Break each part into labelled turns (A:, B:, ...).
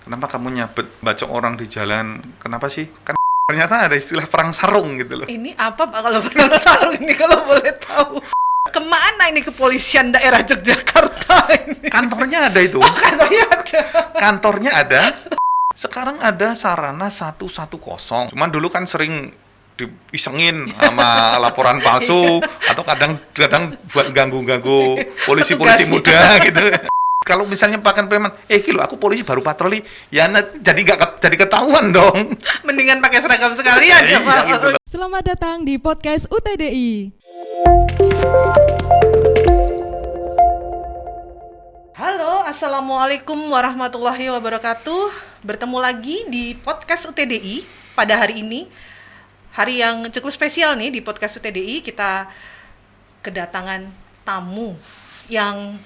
A: kenapa kamu nyabet bacok orang di jalan, kenapa sih? Kan ternyata ada istilah perang sarung gitu loh.
B: Ini apa Pak kalau perang sarung ini kalau boleh tahu? Kemana ini kepolisian daerah Yogyakarta ini?
A: Kantornya ada itu.
B: Oh, kantornya ada.
A: Kantornya ada. Sekarang ada Sarana 110. Cuman dulu kan sering diisengin sama laporan palsu atau kadang buat ganggu-ganggu polisi-polisi muda gitu. Kalau misalnya pakai preman, kilo aku polisi baru patroli, ya jadi ketahuan dong.
B: Mendingan pakai seragam sekalian ya Pak.
A: Gitu.
C: Selamat datang di podcast UTDI.
B: Halo, Assalamualaikum warahmatullahi wabarakatuh. Bertemu lagi di podcast UTDI pada hari ini. Hari yang cukup spesial nih di podcast UTDI. Kita kedatangan tamu yang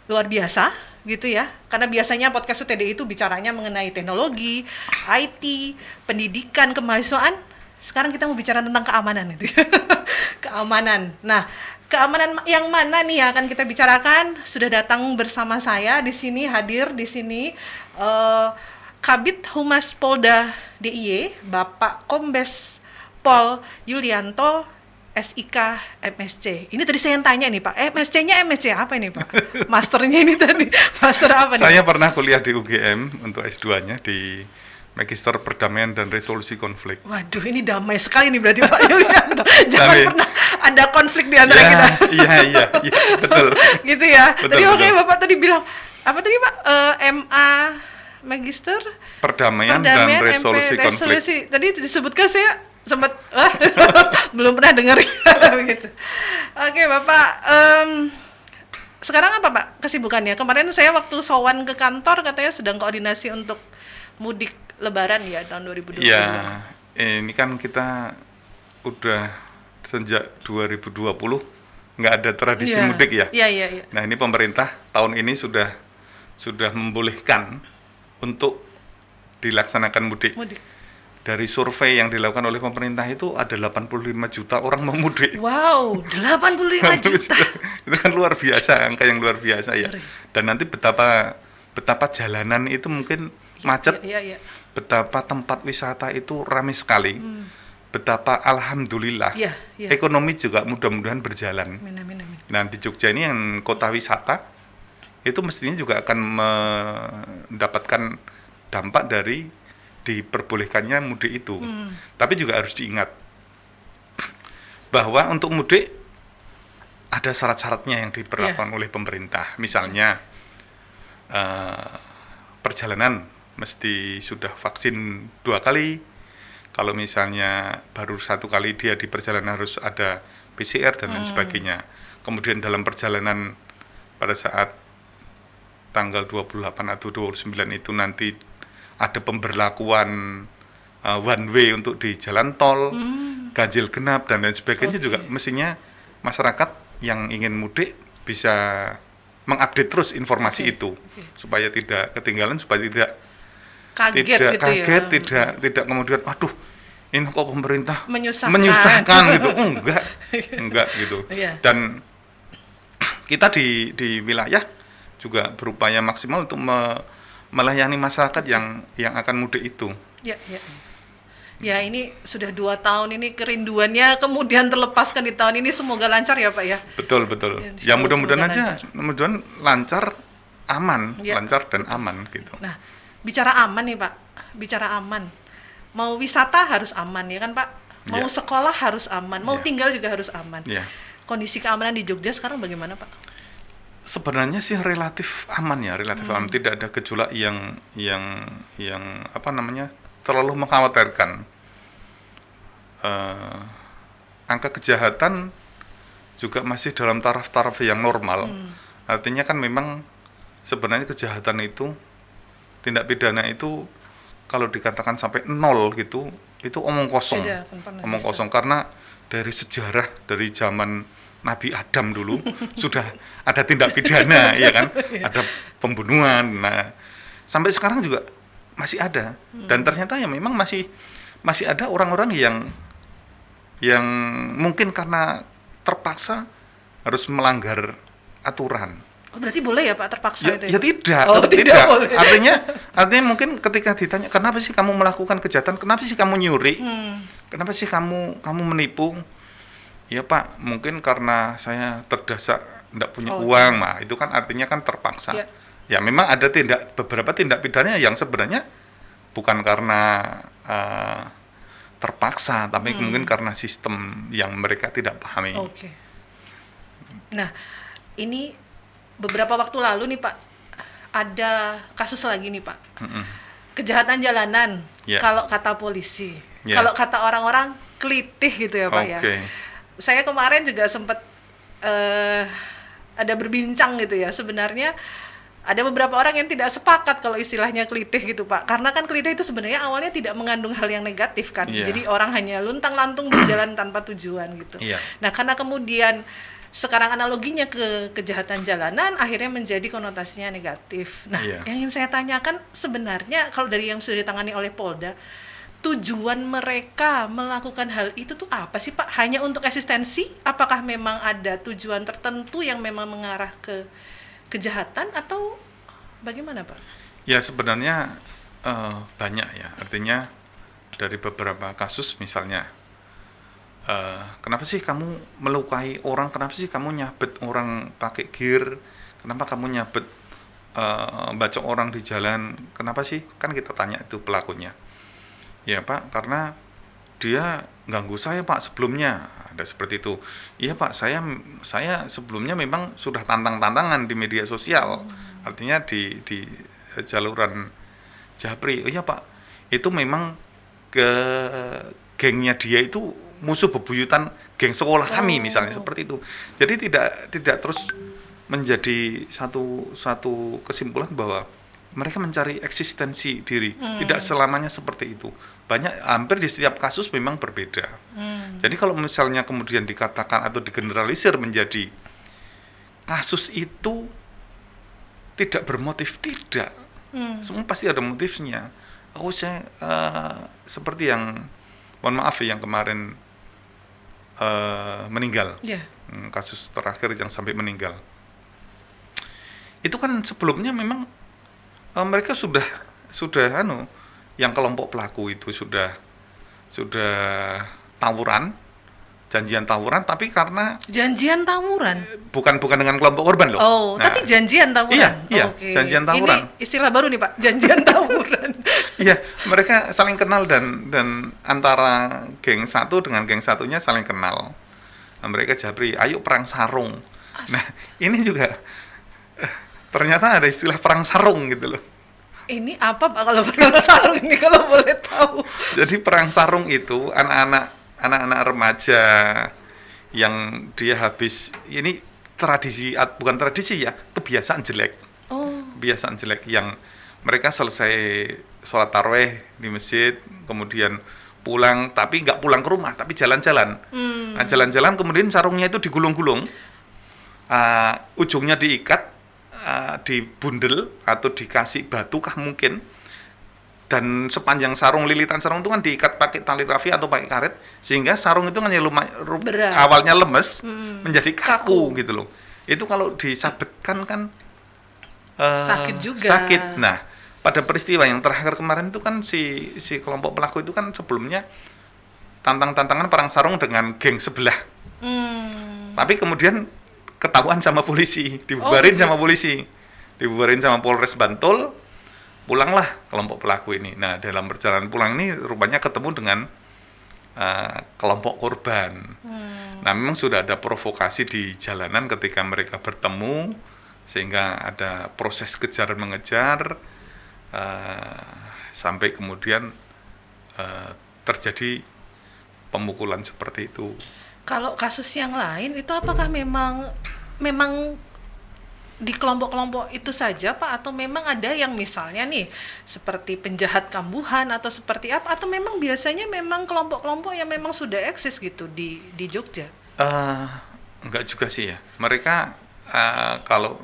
B: luar biasa gitu ya. Karena biasanya podcast UTDI itu bicaranya mengenai teknologi, IT, pendidikan, kemahasiswaan. Sekarang kita mau bicara tentang keamanan itu. Keamanan. Nah, keamanan yang mana nih yang akan kita bicarakan? Sudah datang bersama saya di sini, hadir di sini Kabid Humas Polda DIY, Bapak Kombes Pol Yulianto SIK MSc. Ini tadi saya yang tanya nih Pak, MSc-nya MSc apa ini Pak? Masternya ini tadi, master apa nih?
A: Saya pernah kuliah di UGM untuk S2-nya di Magister Perdamaian dan Resolusi Konflik.
B: Waduh, ini damai sekali nih berarti Pak Yulianto. Jangan pernah ada konflik di antara
A: ya,
B: kita.
A: Iya, betul.
B: Gitu ya.
A: Betul,
B: Tadi
A: betul.
B: oke, Bapak tadi bilang, apa tadi Pak? MA Magister
A: Perdamaian dan Resolusi
B: MP,
A: Konflik.
B: Tadi disebutkan saya sempat belum pernah dengar begitu. Oke, Bapak. Sekarang apa Pak kesibukannya? Kemarin saya waktu sowan ke kantor katanya sedang koordinasi untuk mudik Lebaran ya tahun 2022.
A: Ya, ini kan kita udah sejak 2020 nggak ada tradisi mudik ya.
B: Iya.
A: Nah, ini pemerintah tahun ini sudah membolehkan untuk dilaksanakan mudik. Dari survei yang dilakukan oleh pemerintah itu ada 85 juta orang mau mudik.
B: Wow, 85 juta.
A: Itu kan luar biasa, angka yang luar biasa ya. Dan nanti betapa jalanan itu mungkin macet.
B: Iya.
A: Betapa tempat wisata itu ramai sekali. Betapa alhamdulillah
B: Iya.
A: ekonomi juga mudah-mudahan berjalan.
B: Amin.
A: Nah, di Jogja ini yang kota wisata itu mestinya juga akan mendapatkan dampak dari diperbolehkannya mudik itu. Tapi juga harus diingat bahwa untuk mudik ada syarat-syaratnya yang diberlakukan oleh pemerintah. Misalnya perjalanan mesti sudah vaksin 2 kali. Kalau misalnya baru 1 kali dia di perjalanan harus ada PCR dan lain sebagainya. Kemudian dalam perjalanan pada saat tanggal 28 atau 29 itu nanti ada pemberlakuan one way untuk di jalan tol, ganjil genap dan lain sebagainya. Juga mestinya masyarakat yang ingin mudik bisa mengupdate terus informasi itu supaya tidak ketinggalan, supaya tidak kaget, tidak kemudian aduh ini kok pemerintah menyusahkan gitu. Enggak gitu. Dan kita di wilayah juga berupaya maksimal untuk melayani masyarakat yang akan mudik itu.
B: Ya, ini sudah 2 tahun ini kerinduannya kemudian terlepaskan di tahun ini, semoga lancar ya Pak ya.
A: Betul. Ya mudah-mudahan aja, mudah-mudahan lancar, aman, lancar dan aman gitu.
B: Nah, bicara aman nih Pak, bicara aman. Mau wisata harus aman ya kan Pak? Mau sekolah harus aman, mau tinggal juga harus aman. Kondisi keamanan di Jogja sekarang bagaimana Pak?
A: Sebenarnya sih relatif aman ya, aman. Tidak ada gejolak yang apa namanya terlalu mengkhawatirkan. Angka kejahatan juga masih dalam taraf-taraf yang normal. Artinya kan memang sebenarnya kejahatan itu, tindak pidana itu kalau dikatakan sampai 0 gitu, itu omong kosong. Omong kosong karena dari sejarah, dari zaman Nabi Adam dulu sudah ada tindak pidana ya kan, ada pembunuhan. Nah, sampai sekarang juga masih ada. Dan ternyata ya memang masih ada orang-orang yang mungkin karena terpaksa harus melanggar aturan.
B: Oh, berarti boleh ya Pak terpaksa
A: Ya,
B: itu?
A: ya tidak,
B: Oh, tidak boleh.
A: Artinya mungkin ketika ditanya kenapa sih kamu melakukan kejahatan, kenapa sih kamu nyuri, kenapa sih kamu menipu? Ya Pak, mungkin karena saya terdesak, tidak punya uang, nah itu kan artinya kan terpaksa.
B: Ya.
A: Ya memang ada beberapa tindak pidana yang sebenarnya bukan karena terpaksa, tapi mungkin karena sistem yang mereka tidak pahami.
B: Oke. Nah, ini beberapa waktu lalu nih Pak, ada kasus lagi nih Pak. Kejahatan jalanan, kalau kata polisi. Kalau kata orang-orang, kelitih gitu ya Pak ya. Saya kemarin juga sempat ada berbincang gitu ya. Sebenarnya ada beberapa orang yang tidak sepakat kalau istilahnya kelitih gitu Pak. Karena kan kelitih itu sebenarnya awalnya tidak mengandung hal yang negatif kan. Jadi orang hanya luntang-lantung berjalan tanpa tujuan gitu. Nah, karena kemudian sekarang analoginya ke kejahatan jalanan akhirnya menjadi konotasinya negatif. Nah, yang ingin saya tanyakan sebenarnya kalau dari yang sudah ditangani oleh Polda, tujuan mereka melakukan hal itu tuh apa sih Pak? Hanya untuk eksistensi? Apakah memang ada tujuan tertentu yang memang mengarah ke kejahatan atau bagaimana Pak?
A: Ya sebenarnya banyak ya. Artinya dari beberapa kasus misalnya, kenapa sih kamu melukai orang? Kenapa sih kamu nyabet orang pakai gear? Kenapa kamu nyabet bacok orang di jalan? Kenapa sih? Kan kita tanya itu pelakunya. Ya Pak, karena dia ganggu saya Pak sebelumnya, ada seperti itu. Iya Pak, saya sebelumnya memang sudah tantang-tantangan di media sosial, artinya di jaluran Japri. Oh iya Pak, itu memang gengnya dia itu musuh bebuyutan geng sekolah kami misalnya seperti itu. Jadi tidak terus menjadi satu kesimpulan bahwa mereka mencari eksistensi diri, tidak selamanya seperti itu. Hampir di setiap kasus memang berbeda. Jadi kalau misalnya kemudian dikatakan atau digeneralisir menjadi kasus itu tidak bermotif, tidak. Semua pasti ada motifnya. Saya seperti yang, mohon maaf ya, yang kemarin meninggal, kasus terakhir yang sampai meninggal. Itu kan sebelumnya memang mereka sudah yang kelompok pelaku itu sudah tawuran, janjian tawuran, tapi karena
B: janjian tawuran
A: bukan dengan kelompok korban loh.
B: Tapi janjian tawuran.
A: Iya, janjian tawuran.
B: Ini istilah baru nih Pak, janjian tawuran.
A: Iya, mereka saling kenal dan antara geng satu dengan geng satunya saling kenal. Nah, mereka Japri, ayo perang sarung. Nah, ini juga ternyata ada istilah perang sarung gitu loh.
B: Ini apa Pak kalau perang sarung ini kalau boleh tahu?
A: Jadi perang sarung itu anak-anak remaja yang dia habis, ini bukan tradisi ya, kebiasaan jelek. Kebiasaan jelek yang mereka selesai sholat tarawih di masjid, kemudian pulang, tapi nggak pulang ke rumah, tapi jalan-jalan. Nah, jalan-jalan kemudian sarungnya itu digulung-gulung, ujungnya diikat, dibundel atau dikasih batu kah mungkin, dan sepanjang sarung, lilitan sarung itu kan diikat pakai tali rafia atau pakai karet, sehingga sarung itu kan awalnya lemes menjadi kaku gitu loh. Itu kalau disabetkan kan
B: sakit juga.
A: Sakit. Nah, pada peristiwa yang terakhir kemarin itu kan si kelompok pelaku itu kan sebelumnya tantangan perang sarung dengan geng sebelah. Tapi kemudian ketahuan sama polisi, dibubarin sama polisi, dibubarin sama Polres Bantul, pulanglah kelompok pelaku ini. Nah, dalam perjalanan pulang ini rupanya ketemu dengan kelompok korban. Nah, memang sudah ada provokasi di jalanan ketika mereka bertemu, sehingga ada proses kejar mengejar, sampai kemudian terjadi pemukulan seperti itu.
B: Kalau kasus yang lain itu apakah memang di kelompok-kelompok itu saja Pak, atau memang ada yang misalnya nih seperti penjahat kambuhan atau seperti apa, atau memang biasanya memang kelompok-kelompok yang memang sudah eksis gitu di Jogja?
A: Enggak juga sih ya. Mereka kalau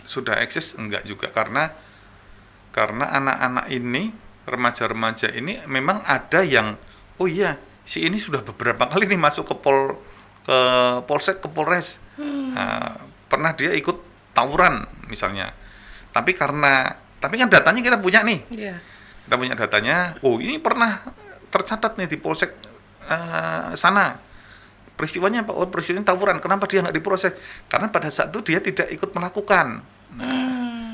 A: sudah eksis enggak juga, karena anak-anak ini, remaja-remaja ini memang ada yang si ini sudah beberapa kali nih masuk ke Polsek, ke Polres. Pernah dia ikut tawuran misalnya. Tapi kan datanya kita punya nih.
B: Iya.
A: Kita punya datanya. Oh, ini pernah tercatat nih di polsek sana. Peristiwanya apa? Oh, peristiwanya tawuran. Kenapa dia nggak diproses? Karena pada saat itu dia tidak ikut melakukan.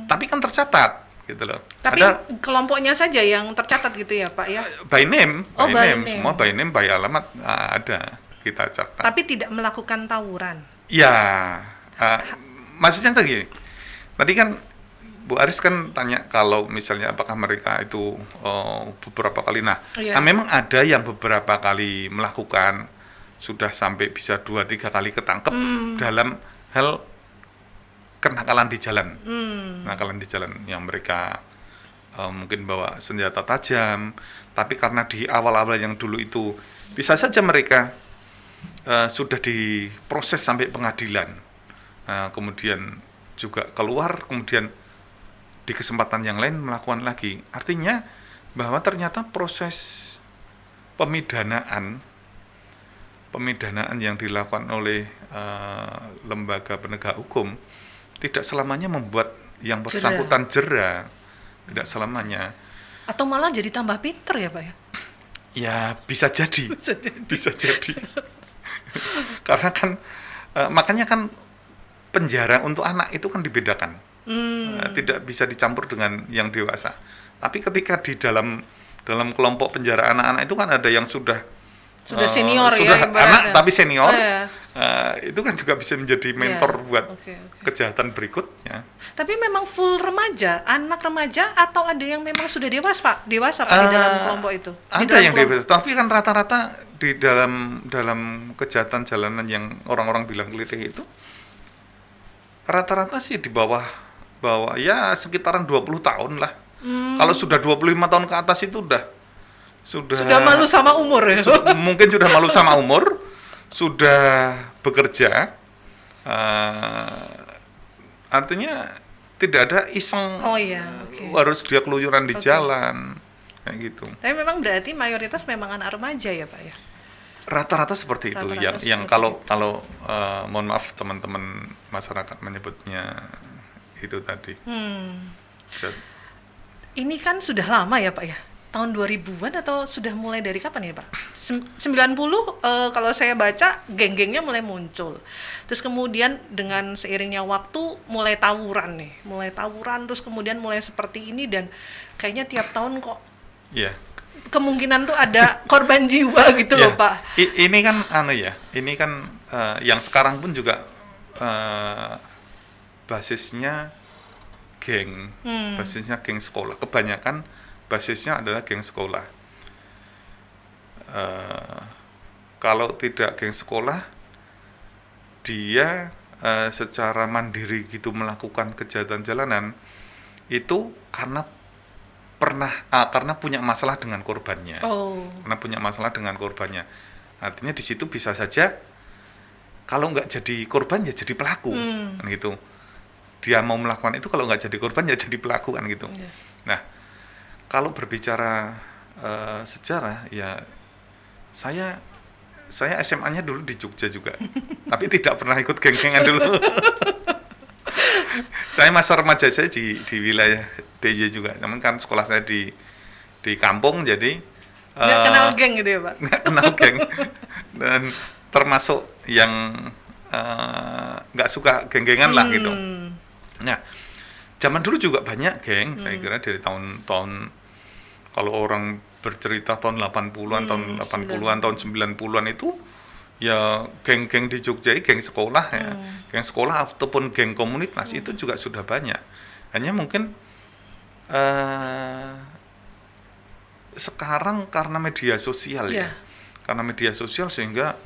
A: Tapi kan tercatat, gitu loh.
B: Tapi
A: ada
B: kelompoknya saja yang tercatat gitu ya, Pak ya.
A: by name,
B: Oh, by name.
A: semua by name, by alamat ada kita catat.
B: Tapi tidak melakukan tawuran.
A: Ya, maksudnya tadi, tadi kan Bu Aris kan tanya kalau misalnya apakah mereka itu beberapa kali.
B: Iya.
A: Memang ada yang beberapa kali melakukan, sudah sampai bisa 2-3 kali ketangkep dalam hal kenakalan di jalan. Kenakalan di jalan yang mereka mungkin bawa senjata tajam, tapi karena di awal-awal yang dulu itu bisa saja mereka sudah diproses sampai pengadilan, kemudian juga keluar, kemudian di kesempatan yang lain melakukan lagi. Artinya bahwa ternyata proses pemidanaan yang dilakukan oleh lembaga penegak hukum tidak selamanya membuat yang bersangkutan jera, tidak selamanya.
B: Atau malah jadi tambah pinter ya, Pak ya?
A: Ya, bisa jadi. Bisa jadi. Karena kan makanya kan penjara untuk anak itu kan dibedakan. Tidak bisa dicampur dengan yang dewasa. Tapi ketika di dalam kelompok penjara anak-anak itu kan ada yang sudah
B: senior
A: sudah
B: ya,
A: anak tapi senior.
B: Iya.
A: Itu kan juga bisa menjadi mentor buat kejahatan berikutnya.
B: Tapi memang full remaja, anak remaja, atau ada yang memang sudah dewasa Pak di dalam kelompok itu?
A: Ada yang dewasa, tapi kan rata-rata di dalam kejahatan jalanan yang orang-orang bilang kelitih itu rata-rata sih di bawah ya sekitaran 20 tahun lah. Kalau sudah 25 tahun ke atas itu sudah
B: malu sama umur ya?
A: Mungkin sudah malu sama umur, sudah bekerja, artinya tidak ada iseng harus dia keluyuran di jalan, kayak gitu.
B: Tapi memang berarti mayoritas memang anak remaja ya, Pak ya?
A: Rata-rata seperti itu. Yang kalau mohon maaf teman-teman masyarakat menyebutnya itu tadi.
B: Ini kan sudah lama ya, Pak ya? Tahun 2000-an atau sudah mulai dari kapan ya, Pak? 90 kalau saya baca geng-gengnya mulai muncul. Terus kemudian dengan seiringnya waktu mulai tawuran terus kemudian mulai seperti ini, dan kayaknya tiap tahun kok kemungkinan tuh ada korban jiwa gitu loh, Pak.
A: Ini kan ini kan yang sekarang pun juga basisnya geng sekolah. Kebanyakan basisnya adalah geng sekolah. Kalau tidak geng sekolah, dia secara mandiri gitu melakukan kejahatan jalanan itu karena punya masalah dengan korbannya. Karena punya masalah dengan korbannya. Artinya di situ bisa saja kalau nggak jadi korban ya jadi pelaku, kan gitu. Dia mau melakukan itu, kalau nggak jadi korban ya jadi pelaku, kan gitu. Nah, kalau berbicara sejarah, ya saya SMA-nya dulu di Jogja juga, tapi tidak pernah ikut geng-gengan dulu. Saya masa remaja saya di wilayah DJ juga, namun kan sekolah saya di kampung, jadi
B: nggak kenal geng gitu ya, Pak?
A: Nggak kenal geng, dan termasuk yang nggak suka geng-gengan lah gitu. Nah, zaman dulu juga banyak geng, saya kira dari tahun-tahun, kalau orang bercerita tahun 80-an, tahun 80-an, tahun 90-an itu ya geng-geng di Jogja, geng sekolah ya. Geng sekolah ataupun geng komunitas itu juga sudah banyak. Hanya mungkin sekarang karena media sosial ya. Karena media sosial sehingga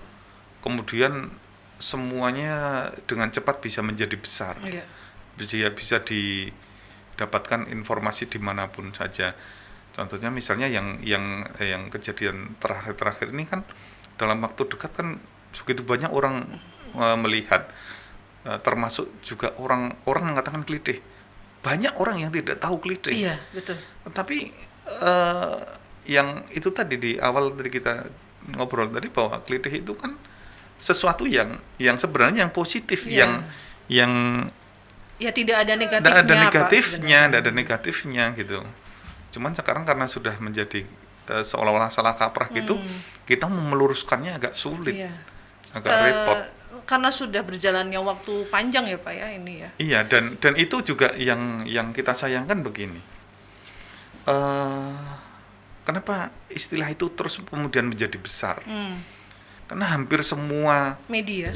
A: kemudian semuanya dengan cepat bisa menjadi besar. Bisa didapatkan informasi dimanapun saja. Contohnya misalnya yang kejadian terakhir ini kan dalam waktu dekat kan begitu banyak orang melihat, termasuk juga orang mengatakan kelitih. Banyak orang yang tidak tahu kelitih.
B: Iya, betul.
A: Tapi yang itu tadi di awal tadi kita ngobrol tadi bahwa kelitih itu kan sesuatu yang sebenarnya yang positif, yang
B: Ya tidak ada
A: Nggak
B: negatifnya,
A: ada
B: Pak,
A: negatifnya,
B: sebenarnya.
A: nggak ada negatifnya gitu. Cuman sekarang karena sudah menjadi seolah-olah salah kaprah gitu, kita meluruskannya agak sulit,
B: Iya.
A: agak repot.
B: Karena sudah berjalannya waktu panjang ya Pak ya ini ya.
A: Iya, dan itu juga yang kita sayangkan begini. Kenapa istilah itu terus kemudian menjadi besar? Karena hampir semua
B: Media.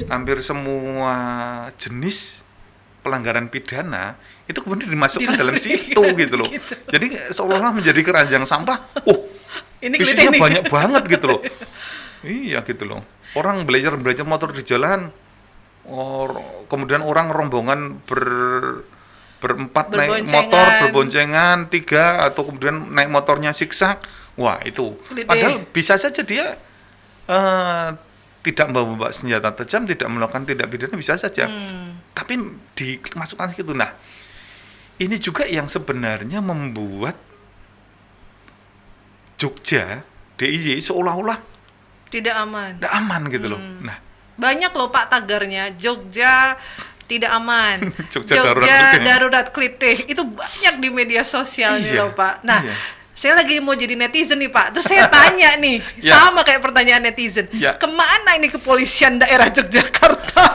A: jenis pelanggaran pidana itu kemudian dimasukkan dalam situ gitu loh.
B: Gitu.
A: Jadi seolah-olah menjadi keranjang sampah. Oh,
B: Ini
A: isinya
B: kelihatan nih.
A: banyak banget gitu loh. Iya gitu loh. Orang belajar motor di jalan, kemudian orang rombongan berempat naik
B: Berboncengan.
A: motor berboncengan 3 atau kemudian naik motornya zigzag. Wah itu.
B: Gede.
A: Padahal bisa saja dia tidak membawa senjata tajam, tidak melakukan tindak pidana bisa saja. Tapi dimasukkan situ. Nah, ini juga yang sebenarnya membuat Jogja, DIY seolah-olah
B: Tidak aman.
A: tidak aman gitu loh. Nah,
B: Banyak loh Pak tagarnya, Jogja tidak aman.
A: Jogja darurat klitih.
B: darurat klitih. Itu banyak di media sosial nih
A: Iya,
B: loh Pak. Nah,
A: iya.
B: saya lagi mau jadi netizen nih Pak. Terus saya tanya nih,
A: Ya.
B: sama kayak pertanyaan netizen.
A: Ya.
B: Kemana ini kepolisian daerah Yogyakarta?